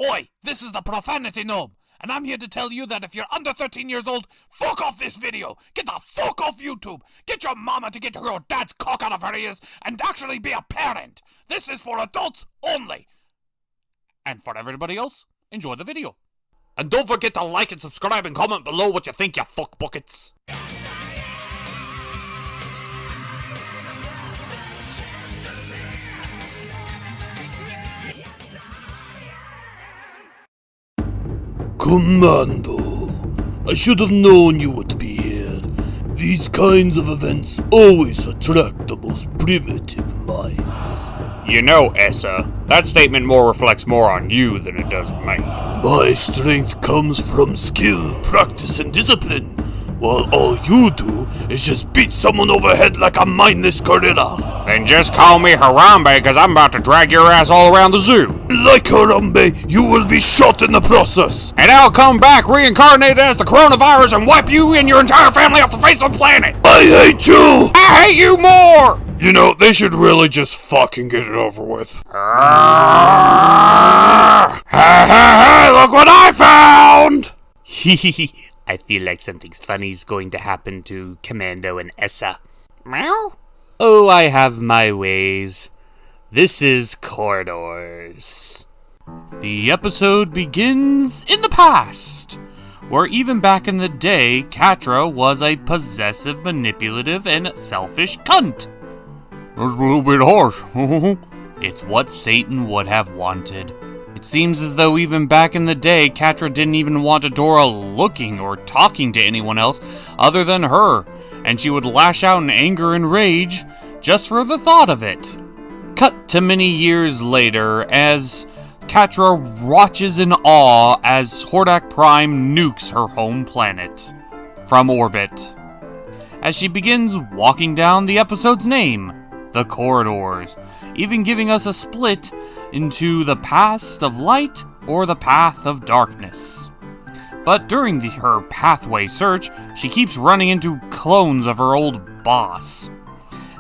Oi, this is the Profanity Gnome, and I'm here to tell you that if you're under 13 years old, fuck off this video! Get the fuck off YouTube! Get your mama to get your dad's cock out of her ears and actually be a parent! This is for adults only! And for everybody else, enjoy the video. And don't forget to like and subscribe and comment below what you think, you fuck buckets! Commando, I should have known you would be here. These kinds of events always attract the most primitive minds. You know, Essa, that statement reflects more on you than it does me. My strength comes from skill, practice, and discipline, while all you do is just beat someone overhead like a mindless gorilla. Then just call me Harambe, because I'm about to drag your ass all around the zoo. Like Harambe, you will be shot in the process. And I'll come back reincarnated as the coronavirus and wipe you and your entire family off the face of the planet. I hate you! I hate you more! You know, they should really just fucking get it over with. Look what I found! I feel like something funny's going to happen to Commando and Essa. Meow? Oh, I have my ways. This is Corridors. The episode begins in the past, where even back in the day, Catra was a possessive, manipulative, and selfish cunt. That's a little bit harsh. It's what Satan would have wanted. It seems as though even back in the day, Catra didn't even want Adora looking or talking to anyone else other than her, and she would lash out in anger and rage just for the thought of it. Cut to many years later, as Catra watches in awe as Hordak Prime nukes her home planet from orbit, as she begins walking down the episode's name, The Corridors, even giving us a split into the path of light or the path of darkness. But during her pathway search, she keeps running into clones of her old boss.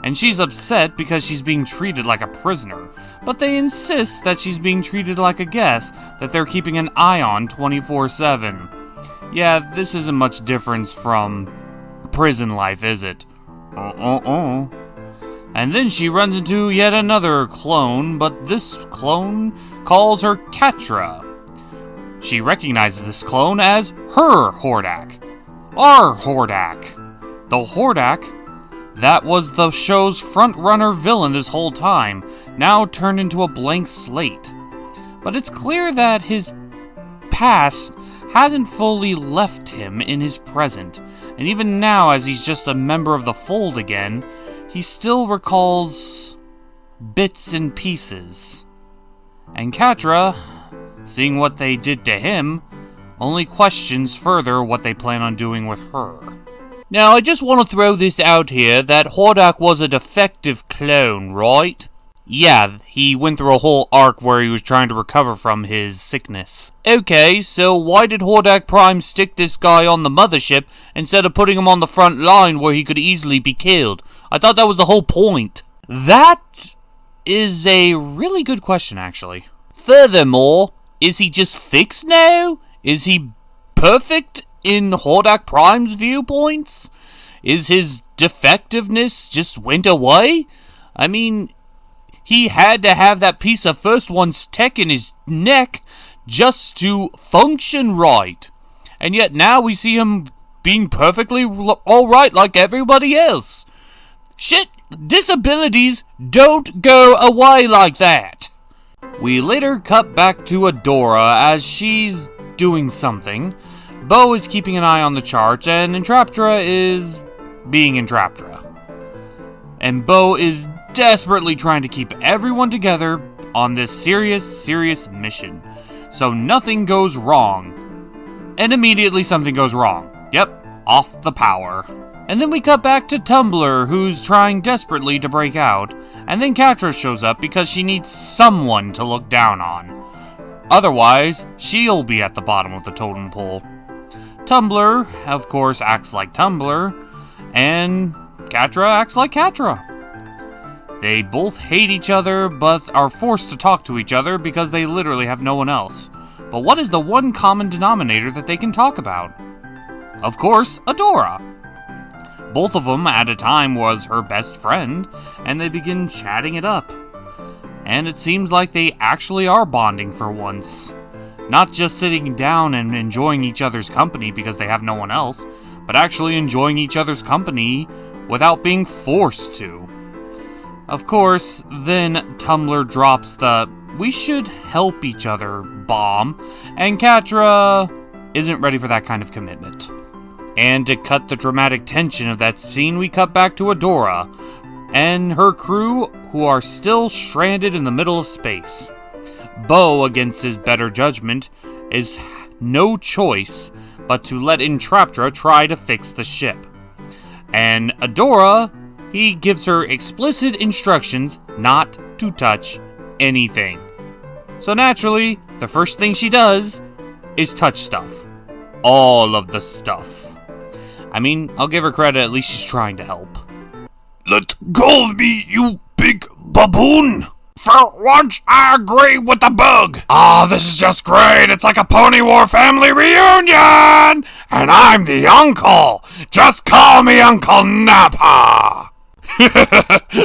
And she's upset because she's being treated like a prisoner, but they insist that she's being treated like a guest that they're keeping an eye on 24/7. Yeah, this isn't much different from prison life, is it? And then she runs into yet another clone, but this clone calls her Catra. She recognizes this clone as her Hordak. Our Hordak. The Hordak that was the show's front-runner villain this whole time, now turned into a blank slate. But it's clear that his past hasn't fully left him in his present, and even now, as he's just a member of the fold again, he still recalls bits and pieces. And Catra, seeing what they did to him, only questions further what they plan on doing with her. Now, I just want to throw this out here that Hordak was a defective clone, right? Yeah, he went through a whole arc where he was trying to recover from his sickness. Okay, so why did Hordak Prime stick this guy on the mothership instead of putting him on the front line where he could easily be killed? I thought that was the whole point. That is a really good question, actually. Furthermore, is he just fixed now? Is he perfect in Hordak Prime's viewpoints? Is his defectiveness just went away? I mean, he had to have that piece of First One's tech in his neck just to function right. And yet now we see him being perfectly alright like everybody else. Shit, disabilities don't go away like that. We later cut back to Adora as she's doing something. Bo is keeping an eye on the charts, and Entraptra is being Entraptra. And Bo is desperately trying to keep everyone together on this serious mission, so nothing goes wrong. And immediately something goes wrong. Yep, off the power. And then we cut back to Tumblr, who's trying desperately to break out, and then Catra shows up because she needs someone to look down on. Otherwise, she'll be at the bottom of the totem pole. Tumblr, of course, acts like Tumblr, and Catra acts like Catra. They both hate each other, but are forced to talk to each other because they literally have no one else. But what is the one common denominator that they can talk about? Of course, Adora. Both of them at a time was her best friend, and they begin chatting it up. And it seems like they actually are bonding for once. Not just sitting down and enjoying each other's company because they have no one else, but actually enjoying each other's company without being forced to. Of course, then Tumblr drops the "we should help each other" bomb, and Catra isn't ready for that kind of commitment. And to cut the dramatic tension of that scene, we cut back to Adora and her crew, who are still stranded in the middle of space. Bo, against his better judgment, is no choice but to let Catra try to fix the ship. And Adora, he gives her explicit instructions not to touch anything. So naturally, the first thing she does is touch stuff. All of the stuff. I mean, I'll give her credit, at least she's trying to help. Let go of me, you big baboon! For once, I agree with the bug. This is just great. It's like a Pony War family reunion. And I'm the uncle. Just call me Uncle Nappa.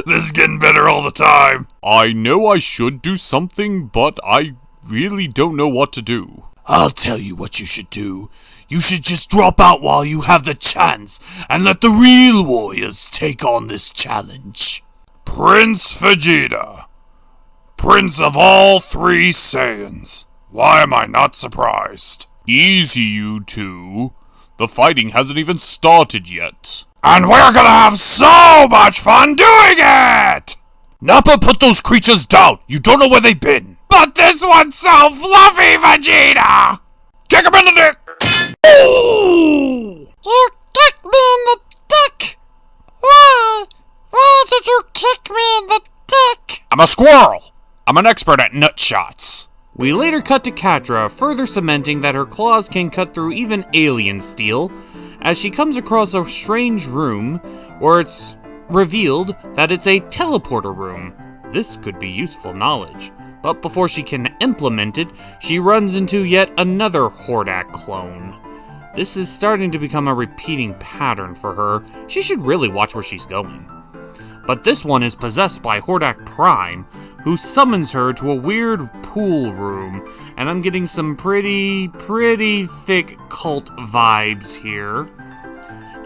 This is getting better all the time. I know I should do something, but I really don't know what to do. I'll tell you what you should do. You should just drop out while you have the chance and let the real warriors take on this challenge. Prince Vegeta. Prince of all three Saiyans. Why am I not surprised? Easy, you two. The fighting hasn't even started yet. And we're gonna have so much fun doing it! Nappa, put those creatures down. You don't know where they've been. But this one's so fluffy, Vegeta! Kick him in the dick! Oh! You kicked me in the dick! Why? Why did you kick me in the dick? I'm a squirrel! I'm an expert at nut shots. We later cut to Catra, further cementing that her claws can cut through even alien steel, as she comes across a strange room where it's revealed that it's a teleporter room. This could be useful knowledge, but before she can implement it, she runs into yet another Hordak clone. This is starting to become a repeating pattern for her. She should really watch where she's going. But this one is possessed by Hordak Prime, who summons her to a weird pool room, and I'm getting some pretty thick cult vibes here.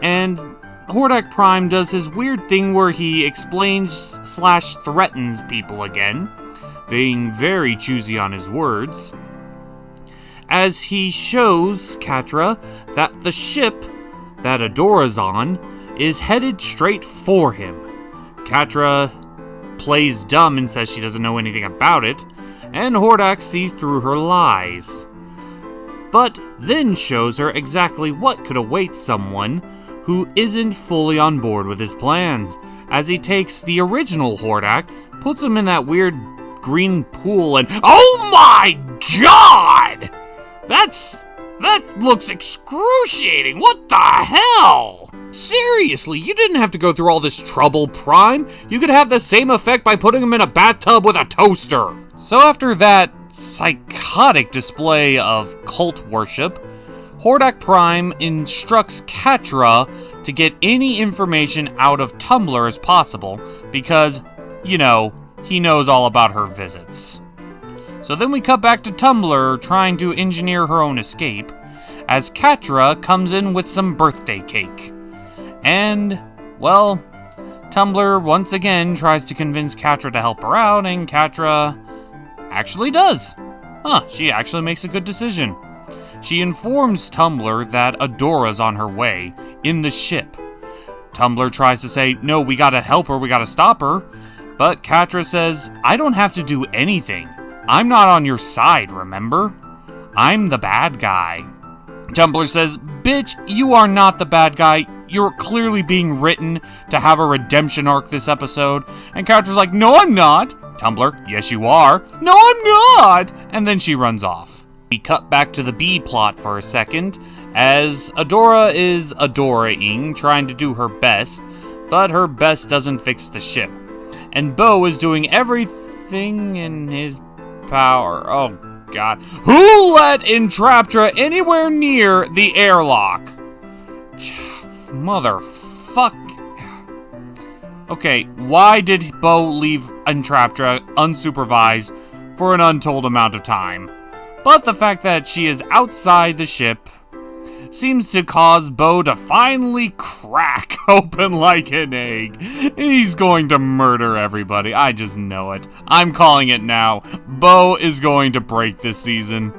And Hordak Prime does his weird thing where he explains/threatens people again, being very choosy on his words, as he shows Catra that the ship that Adora's on is headed straight for him. Catra plays dumb and says she doesn't know anything about it, and Hordak sees through her lies, but then shows her exactly what could await someone who isn't fully on board with his plans, as he takes the original Hordak, puts him in that weird green pool, and oh my god! That looks excruciating. What the hell? Seriously, you didn't have to go through all this trouble, Prime. You could have the same effect by putting him in a bathtub with a toaster. So after that psychotic display of cult worship, Hordak Prime instructs Catra to get any information out of Tumblr as possible because, you know, he knows all about her visits. So then we cut back to Tumblr trying to engineer her own escape, as Catra comes in with some birthday cake. And, well, Tumblr once again tries to convince Catra to help her out, and Catra actually does. She actually makes a good decision. She informs Tumblr that Adora's on her way, in the ship. Tumblr tries to say, no, we gotta help her, we gotta stop her. But Catra says, I don't have to do anything. I'm not on your side, remember? I'm the bad guy. Tumblr says, bitch, you are not the bad guy. You're clearly being written to have a redemption arc this episode. And Catra's like, no, I'm not. Tumblr, yes, you are. No, I'm not. And then she runs off. We cut back to the B plot for a second, as Adora is Adoraing, trying to do her best, but her best doesn't fix the ship. And Bo is doing everything in his power. Oh, god. Who let Entraptra anywhere near the airlock? Motherfuck. Okay, why did Bo leave Entraptra unsupervised for an untold amount of time? But the fact that she is outside the ship seems to cause Bo to finally crack open like an egg. He's going to murder everybody. I just know it. I'm calling it now. Bo is going to break this season.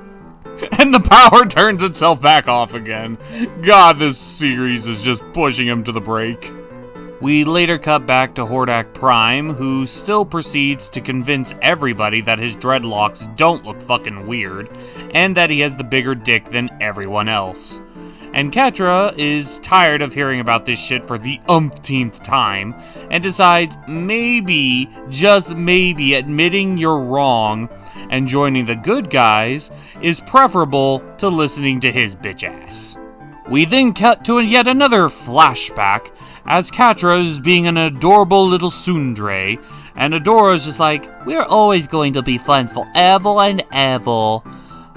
And the power turns itself back off again. God, this series is just pushing him to the break. We later cut back to Hordak Prime, who still proceeds to convince everybody that his dreadlocks don't look fucking weird, and that he has the bigger dick than everyone else. And Catra is tired of hearing about this shit for the umpteenth time, and decides maybe, just maybe, admitting you're wrong and joining the good guys is preferable to listening to his bitch ass. We then cut to yet another flashback, as Catra is being an adorable little tsundere, and Adora's just like, we're always going to be friends forever and ever.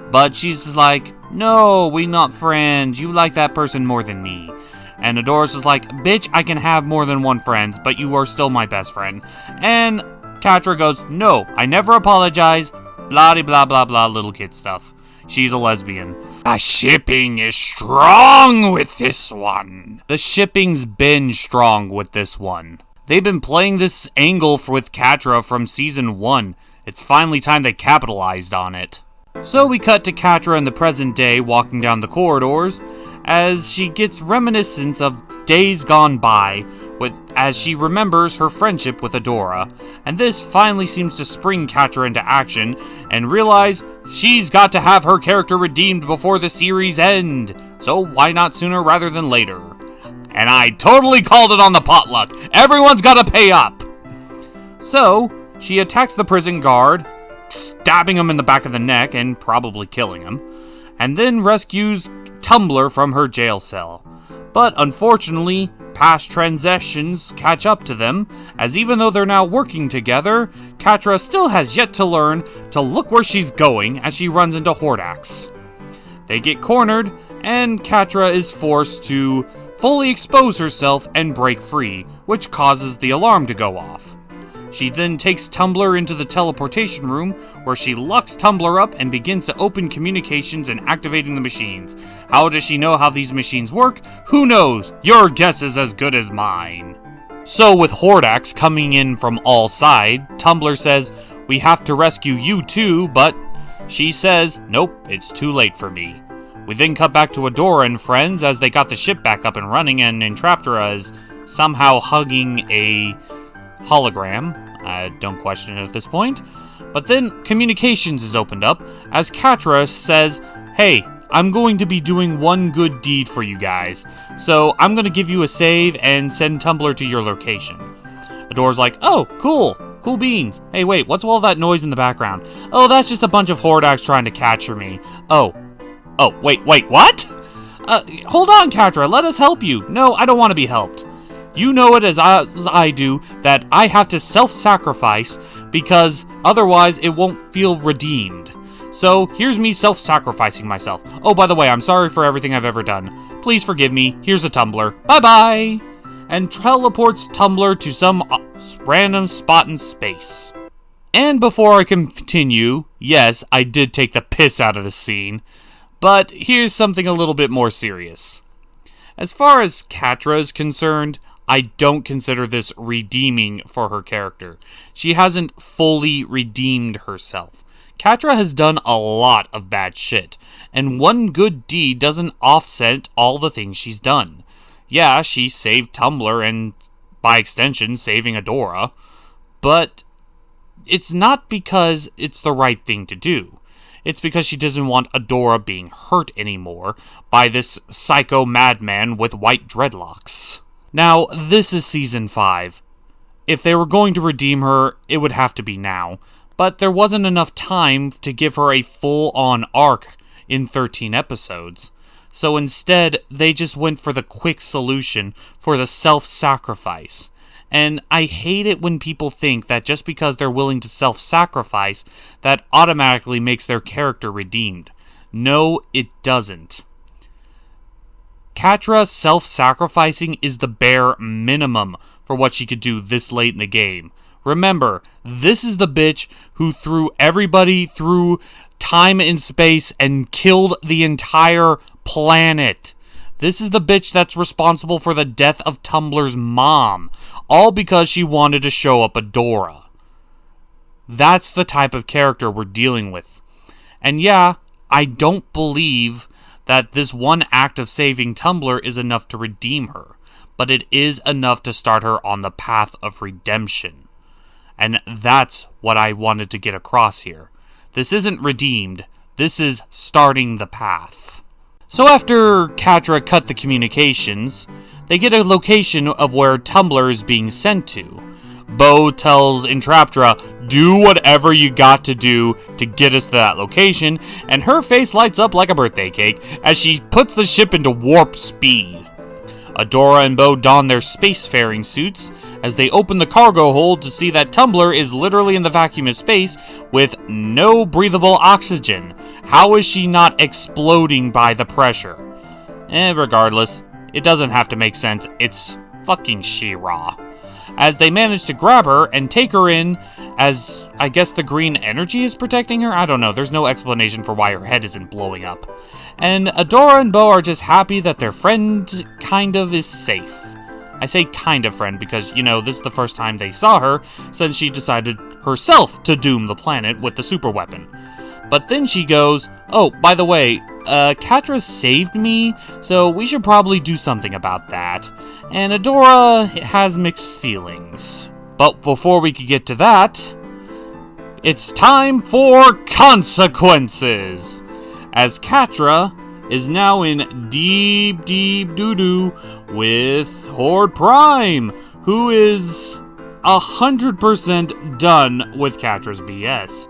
But she's just like, no, we not friends, you like that person more than me. And Adora's just like, bitch, I can have more than one friend, but you are still my best friend. And Catra goes, no, I never apologize, blah blah blah blah little kid stuff. She's a lesbian. The shipping is strong with this one. The shipping's been strong with this one. They've been playing this angle with Catra from season 1. It's finally time they capitalized on it. So we cut to Catra in the present day walking down the corridors as she gets reminiscence of days gone by as she remembers her friendship with Adora. And this finally seems to spring Catra into action and realize she's got to have her character redeemed before the series end. So why not sooner rather than later? And I totally called it on the potluck. Everyone's gotta pay up. So she attacks the prison guard, stabbing him in the back of the neck and probably killing him, and then rescues Tumbler from her jail cell. But unfortunately, past transactions catch up to them, as even though they're now working together, Catra still has yet to learn to look where she's going as she runs into Hordax. They get cornered, and Catra is forced to fully expose herself and break free, which causes the alarm to go off. She then takes Tumbler into the teleportation room, where she locks Tumbler up and begins to open communications and activating the machines. How does she know how these machines work? Who knows? Your guess is as good as mine. So with Hordax coming in from all sides, Tumbler says, we have to rescue you too, but she says, nope, it's too late for me. We then cut back to Adora and friends as they got the ship back up and running, and Entraptra is somehow hugging a hologram. I don't question it at this point. But then communications is opened up as Catra says, hey, I'm going to be doing one good deed for you guys, so I'm going to give you a save and send Tumbler to your location. Adora's like, oh, cool beans. Hey, wait, what's all that noise in the background? Oh, that's just a bunch of Hordaks trying to capture me. Oh, wait, what? Hold on, Catra, let us help you. No, I don't want to be helped. You know it as I do that I have to self-sacrifice because otherwise it won't feel redeemed. So here's me self-sacrificing myself. Oh, by the way, I'm sorry for everything I've ever done. Please forgive me. Here's a Tumbler. Bye-bye. And teleports Tumbler to some random spot in space. And before I continue, yes, I did take the piss out of the scene. But here's something a little bit more serious. As far as Catra is concerned, I don't consider this redeeming for her character. She hasn't fully redeemed herself. Catra has done a lot of bad shit, and one good deed doesn't offset all the things she's done. Yeah, she saved Tumbler and, by extension, saving Adora, but it's not because it's the right thing to do. It's because she doesn't want Adora being hurt anymore by this psycho madman with white dreadlocks. Now, this is Season 5. If they were going to redeem her, it would have to be now. But there wasn't enough time to give her a full-on arc in 13 episodes. So instead, they just went for the quick solution for the self-sacrifice. And I hate it when people think that just because they're willing to self-sacrifice, that automatically makes their character redeemed. No, it doesn't. Catra self-sacrificing is the bare minimum for what she could do this late in the game. Remember, this is the bitch who threw everybody through time and space and killed the entire planet. This is the bitch that's responsible for the death of Tumblr's mom, all because she wanted to show up Adora. That's the type of character we're dealing with. And yeah, I don't believe that this one act of saving Tumbler is enough to redeem her, but it is enough to start her on the path of redemption. And that's what I wanted to get across here. This isn't redeemed, this is starting the path. So after Catra cut the communications, they get a location of where Tumbler is being sent to. Bo tells Entraptra, do whatever you got to do to get us to that location, and her face lights up like a birthday cake as she puts the ship into warp speed. Adora and Bo don their spacefaring suits as they open the cargo hold to see that Tumbler is literally in the vacuum of space with no breathable oxygen. How is she not exploding by the pressure? Regardless, it doesn't have to make sense. It's fucking She-Ra. As they manage to grab her and take her in, as I guess the green energy is protecting her? I don't know, there's no explanation for why her head isn't blowing up. And Adora and Bo are just happy that their friend kind of is safe. I say kind of friend because, you know, this is the first time they saw her since she decided herself to doom the planet with the super weapon. But then she goes, oh, by the way, Catra saved me, so we should probably do something about that. And Adora has mixed feelings. But before we could get to that, it's time for consequences! As Catra is now in deep doo-doo with Hordak Prime, who is 100% done with Catra's BS.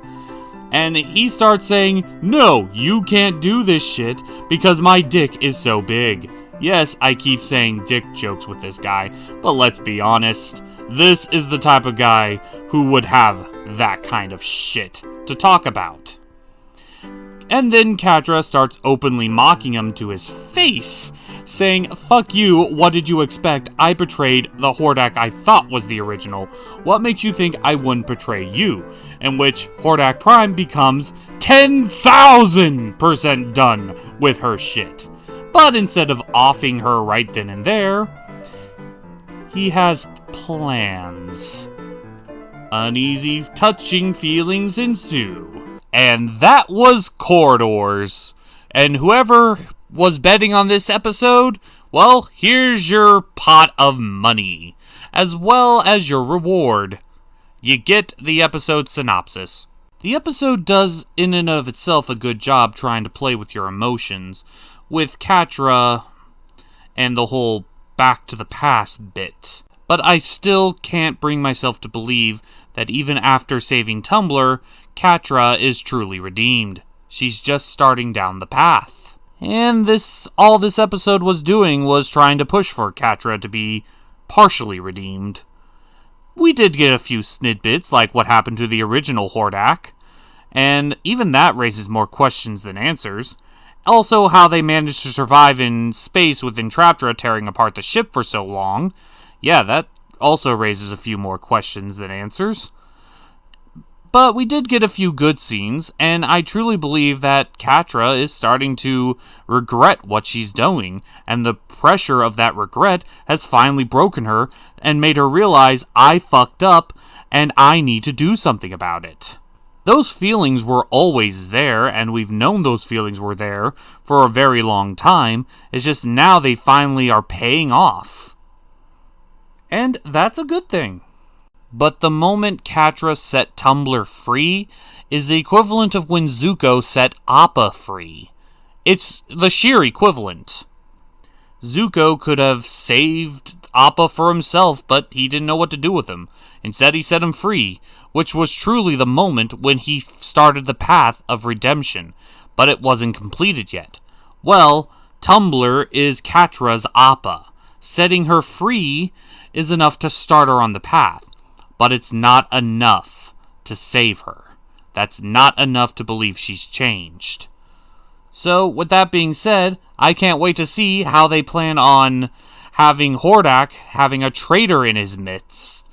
And he starts saying, no, you can't do this shit because my dick is so big. Yes, I keep saying dick jokes with this guy, but let's be honest, this is the type of guy who would have that kind of shit to talk about. And then Catra starts openly mocking him to his face, saying, fuck you, what did you expect? I betrayed the Hordak I thought was the original. What makes you think I wouldn't betray you? In which Hordak Prime becomes 10,000% done with her shit. But instead of offing her right then and there, he has plans. Uneasy, touching feelings ensue. And that was Corridors. And whoever was betting on this episode, well, here's your pot of money, as well as your reward. You get the episode synopsis. The episode does in and of itself a good job trying to play with your emotions, with Catra and the whole back to the past bit. But I still can't bring myself to believe that even after saving Tumbler, Catra is truly redeemed. She's just starting down the path. And all this episode was doing was trying to push for Catra to be partially redeemed. We did get a few snidbits, like what happened to the original Hordak, and even that raises more questions than answers. Also, how they managed to survive in space with Entraptra tearing apart the ship for so long. Yeah, that also raises a few more questions than answers. But we did get a few good scenes, and I truly believe that Catra is starting to regret what she's doing, and the pressure of that regret has finally broken her and made her realize, I fucked up, and I need to do something about it. Those feelings were always there, and we've known those feelings were there for a very long time. It's just now they finally are paying off. And that's a good thing. But the moment Catra set Tumbler free is the equivalent of when Zuko set Appa free. It's the sheer equivalent. Zuko could have saved Appa for himself, but he didn't know what to do with him. Instead, he set him free, which was truly the moment when he started the path of redemption, but it wasn't completed yet. Well, Tumbler is Catra's Appa, Setting her free is enough to start her on the path, but it's not enough to save her. That's not enough to believe she's changed. So, with that being said, I can't wait to see how they plan on having Hordak having a traitor in his midst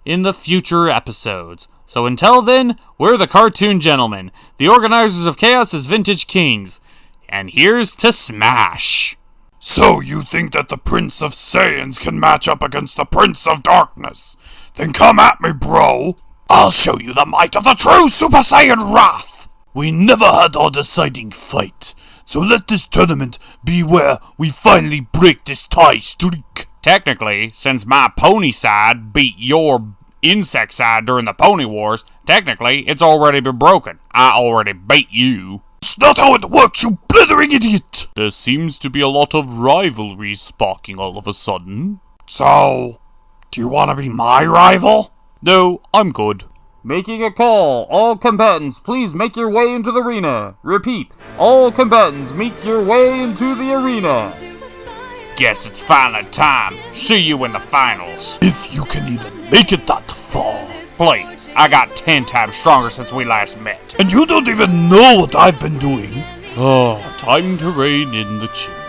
in the future episodes. So until then, we're the Cartoon Gentlemen, the organizers of chaos as Vintage Kings, and here's to Smash! So you think that the Prince of Saiyans can match up against the Prince of Darkness? Then come at me, bro! I'll show you the might of the true Super Saiyan Wrath! We never had our deciding fight, so let this tournament be where we finally break this tie streak. Technically, since my pony side beat your insect side during the Pony Wars, technically it's already been broken. I already beat you. It's not how it works, you blithering idiot! There seems to be a lot of rivalry sparking all of a sudden. So, do you want to be my rival? No, I'm good. Making a call. All combatants, please make your way into the arena. Repeat. All combatants, make your way into the arena. Guess it's finally time. See you in the finals. If you can even make it that far. Please, I got 10 times stronger since we last met. And you don't even know what I've been doing. Time to rein in the chin.